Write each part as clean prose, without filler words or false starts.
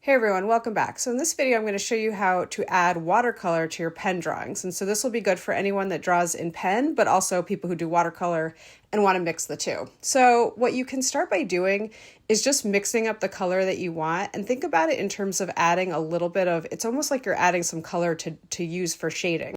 Hey everyone, welcome back. So in this video, I'm going to show you how to add watercolor to your pen drawings. And so this will be good for anyone that draws in pen, but also people who do watercolor and want to mix the two. So what you can start by doing is just mixing up the color that you want, and think about it in terms of adding a little bit of, it's almost like you're adding some color to use for shading.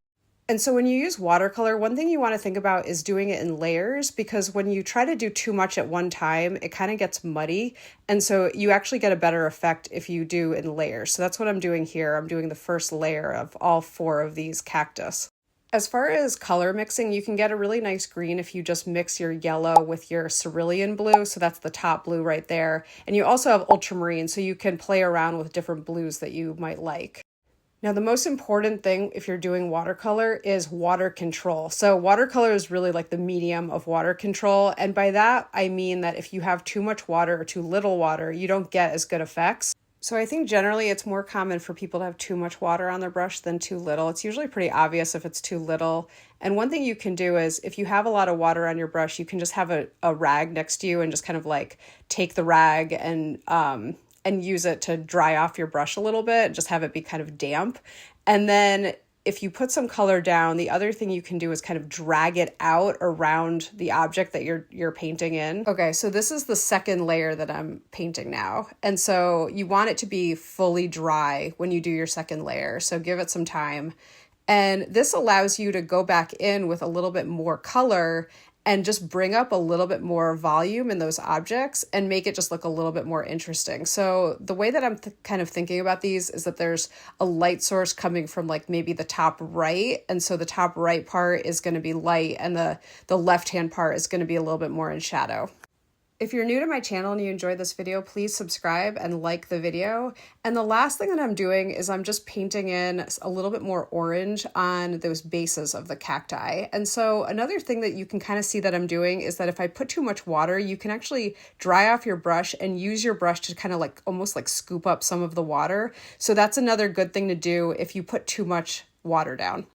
And so when you use watercolor, one thing you want to think about is doing it in layers, because when you try to do too much at one time, it kind of gets muddy. And so you actually get a better effect if you do in layers. So that's what I'm doing here. I'm doing the first layer of all 4 of these cactus. As far as color mixing, you can get a really nice green if you just mix your yellow with your cerulean blue. So that's the top blue right there. And you also have ultramarine, so you can play around with different blues that you might like. Now, the most important thing if you're doing watercolor is water control. So watercolor is really like the medium of water control. And by that, I mean that if you have too much water or too little water, you don't get as good effects. So I think generally it's more common for people to have too much water on their brush than too little. It's usually pretty obvious if it's too little. And one thing you can do is if you have a lot of water on your brush, you can just have a rag next to you and just kind of like take the rag and use it to dry off your brush a little bit, just have it be kind of damp. And then if you put some color down, the other thing you can do is kind of drag it out around the object that you're painting in. Okay, so this is the second layer that I'm painting now. And so you want it to be fully dry when you do your second layer. So give it some time. And this allows you to go back in with a little bit more color and just bring up a little bit more volume in those objects and make it just look a little bit more interesting. So the way that I'm kind of thinking about these is that there's a light source coming from like maybe the top right. And so the top right part is going to be light and the left-hand part is going to be a little bit more in shadow. If you're new to my channel and you enjoyed this video, please subscribe and like the video. And the last thing that I'm doing is I'm just painting in a little bit more orange on those bases of the cacti. And so another thing that you can kind of see that I'm doing is that if I put too much water, you can actually dry off your brush and use your brush to kind of like almost like scoop up some of the water. So that's another good thing to do if you put too much water down.